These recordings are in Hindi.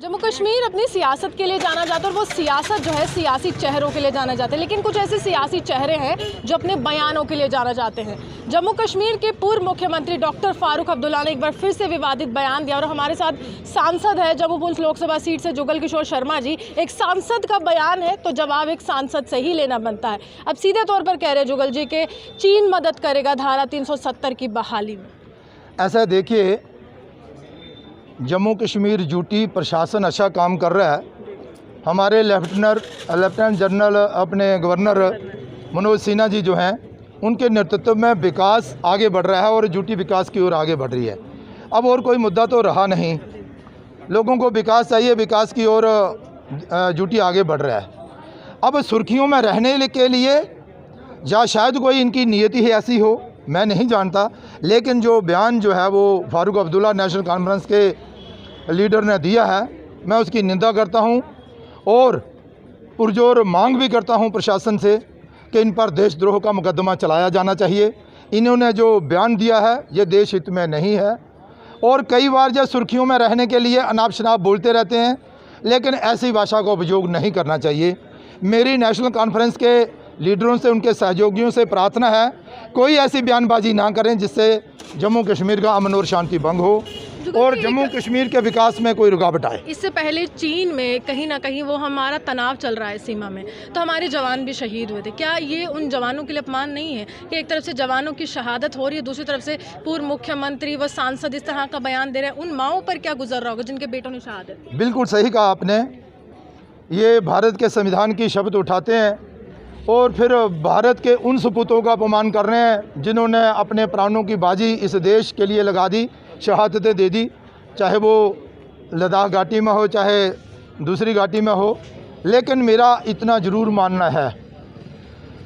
जम्मू कश्मीर अपनी सियासत के लिए जाना जाता है और वो सियासत जो है सियासी चेहरों के लिए जाना जाता है, लेकिन कुछ ऐसे सियासी चेहरे हैं जो अपने बयानों के लिए जाना जाते हैं। जम्मू कश्मीर के पूर्व मुख्यमंत्री डॉक्टर फारूक अब्दुल्ला ने एक बार फिर से विवादित बयान दिया और हमारे साथ सांसद है जम्मू पूंछ लोकसभा सीट से जुगल किशोर शर्मा जी। एक सांसद का बयान है तो जवाब एक सांसद से ही लेना बनता है। अब सीधे तौर पर कह रहे जुगल जी के चीन मदद करेगा धारा 370 की बहाली में। ऐसा देखिए, जम्मू कश्मीर यूटी प्रशासन अच्छा काम कर रहा है। हमारे लेफ्टिनेंट जनरल अपने गवर्नर मनोज सिन्हा जी जो हैं, उनके नेतृत्व में विकास आगे बढ़ रहा है और यूटी विकास की ओर आगे बढ़ रही है। अब और कोई मुद्दा तो रहा नहीं, लोगों को विकास चाहिए, विकास की ओर यूटी आगे बढ़ रहा है। अब सुर्खियों में रहने के लिए या शायद कोई इनकी नीयति ही ऐसी हो, मैं नहीं जानता, लेकिन जो बयान जो है वो फारूक अब्दुल्ला नेशनल कॉन्फ्रेंस के लीडर ने दिया है, मैं उसकी निंदा करता हूं और पुरजोर मांग भी करता हूं प्रशासन से कि इन पर देशद्रोह का मुकदमा चलाया जाना चाहिए। इन्होंने जो बयान दिया है ये देश हित में नहीं है और कई बार जो सुर्खियों में रहने के लिए अनाप शनाप बोलते रहते हैं, लेकिन ऐसी भाषा का उपयोग नहीं करना चाहिए। मेरी नेशनल कॉन्फ्रेंस के लीडरों से, उनके सहयोगियों से प्रार्थना है, कोई ऐसी बयानबाजी ना करें जिससे जम्मू कश्मीर का अमन और शांति भंग हो और जम्मू कश्मीर के विकास में कोई रुकावट आए। इससे पहले चीन में कहीं ना कहीं वो हमारा तनाव चल रहा है सीमा में, तो हमारे जवान भी शहीद हुए थे। क्या ये उन जवानों के लिए अपमान नहीं है कि एक तरफ से जवानों की शहादत हो रही है, दूसरी तरफ से पूर्व मुख्यमंत्री व सांसद इस तरह का बयान दे रहे हैं? उन माओं पर क्या गुजर रहा होगा जिनके बेटों ने शहादत? बिल्कुल सही कहा आपने। ये भारत के संविधान की शपथ उठाते हैं और फिर भारत के उन सपूतों का अपमान कर रहे हैं जिन्होंने अपने प्राणों की बाजी इस देश के लिए लगा दी, शहादतें दे दी, चाहे वो लद्दाख घाटी में हो चाहे दूसरी घाटी में हो। लेकिन मेरा इतना ज़रूर मानना है,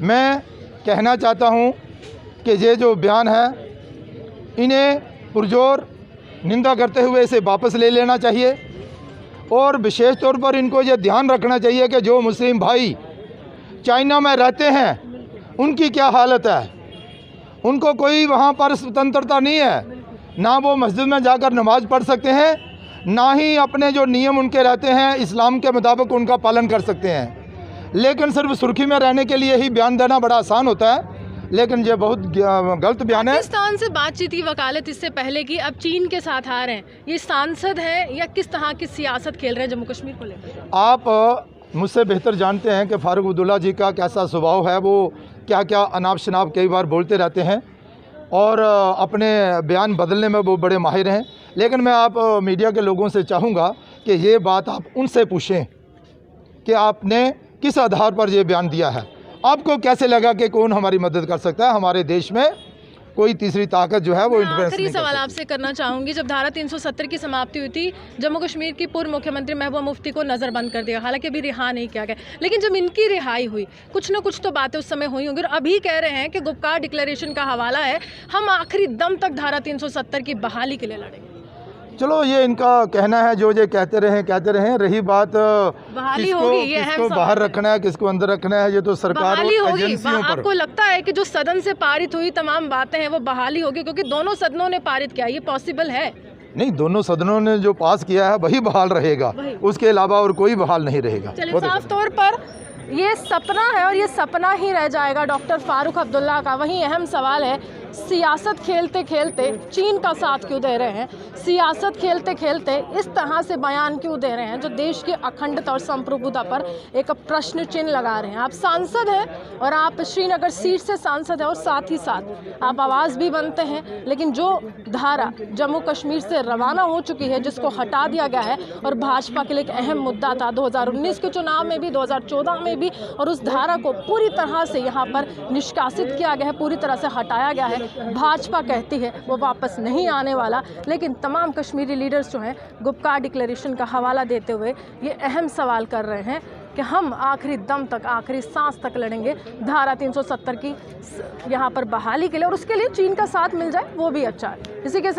मैं कहना चाहता हूँ कि ये जो बयान है इन्हें पुरजोर निंदा करते हुए इसे वापस ले लेना चाहिए और विशेष तौर पर इनको ये ध्यान रखना चाहिए कि जो मुस्लिम भाई चाइना में रहते हैं उनकी क्या हालत है। उनको कोई वहाँ पर स्वतंत्रता नहीं है, ना वो मस्जिद में जाकर नमाज़ पढ़ सकते हैं, ना ही अपने जो नियम उनके रहते हैं इस्लाम के मुताबिक उनका पालन कर सकते हैं। लेकिन सिर्फ सुर्खी में रहने के लिए ही बयान देना बड़ा आसान होता है, लेकिन ये बहुत गलत बयान है। पाकिस्तान से बातचीत की वकालत इससे पहले की, अब चीन के साथ आ रहे हैं, ये सांसद है या किस तरह की सियासत खेल रहे हैं जम्मू कश्मीर को लेकर? आप मुझसे बेहतर जानते हैं कि फारूक अब्दुल्ला जी का कैसा स्वभाव है, वो क्या क्या अनाप शनाप कई बार बोलते रहते हैं और अपने बयान बदलने में वो बड़े माहिर हैं। लेकिन मैं आप मीडिया के लोगों से चाहूँगा कि ये बात आप उनसे पूछें कि आपने किस आधार पर ये बयान दिया है, आपको कैसे लगा कि कौन हमारी मदद कर सकता है। हमारे देश में कोई तीसरी ताकत जो है वो इंटरवेंस नहीं। आखिरी सवाल आपसे करना चाहूँगी, जब धारा 370 की समाप्ति हुई थी, जम्मू कश्मीर की पूर्व मुख्यमंत्री महबूबा मुफ्ती को नज़रबंद कर दिया, हालांकि अभी रिहा नहीं किया गया, लेकिन जब इनकी रिहाई हुई कुछ न कुछ तो बातें उस समय हुई होंगी और अभी कह रहे हैं कि गुपकार डिक्लेरेशन का हवाला है, हम आखिरी दम तक धारा 370 की बहाली के लिए लड़ेंगे। चलो ये इनका कहना है, जो ये कहते रहे। रही बात किसको बाहर रखना है किसको अंदर रखना है, ये तो सरकार और एजेंसियों पर। आपको लगता है कि जो सदन से पारित हुई तमाम बातें हैं वो बहाली होगी, क्योंकि दोनों सदनों ने पारित किया, ये पॉसिबल है? नहीं, दोनों सदनों ने जो पास किया है वही बहाल रहेगा, उसके अलावा और कोई बहाल नहीं रहेगा। चलिए, साफ तौर पर ये सपना है और ये सपना ही रह जाएगा डॉक्टर फारूक अब्दुल्ला का। वहीं अहम सवाल है, सियासत खेलते खेलते चीन का साथ क्यों दे रहे हैं? सियासत खेलते खेलते इस तरह से बयान क्यों दे रहे हैं जो देश की अखंडता और संप्रभुता पर एक प्रश्न चिन्ह लगा रहे हैं? आप सांसद हैं और आप श्रीनगर सीट से सांसद हैं और साथ ही साथ आप आवाज़ भी बनते हैं, लेकिन जो धारा जम्मू कश्मीर से रवाना हो चुकी है, जिसको हटा दिया गया है और भाजपा के लिए एक अहम मुद्दा था 2019 के चुनाव में भी, 2014 में भी, और उस धारा को पूरी तरह से यहाँ पर निष्कासित किया गया है, पूरी तरह से हटाया गया है। भाजपा कहती है वो वापस नहीं आने वाला, लेकिन तमाम कश्मीरी लीडर्स जो हैं गुपकार डिक्लेरेशन का हवाला देते हुए ये अहम सवाल कर रहे हैं कि हम आखिरी दम तक, आखिरी सांस तक लड़ेंगे धारा 370 की यहाँ पर बहाली के लिए, और उसके लिए चीन का साथ मिल जाए वो भी अच्छा है। इसी के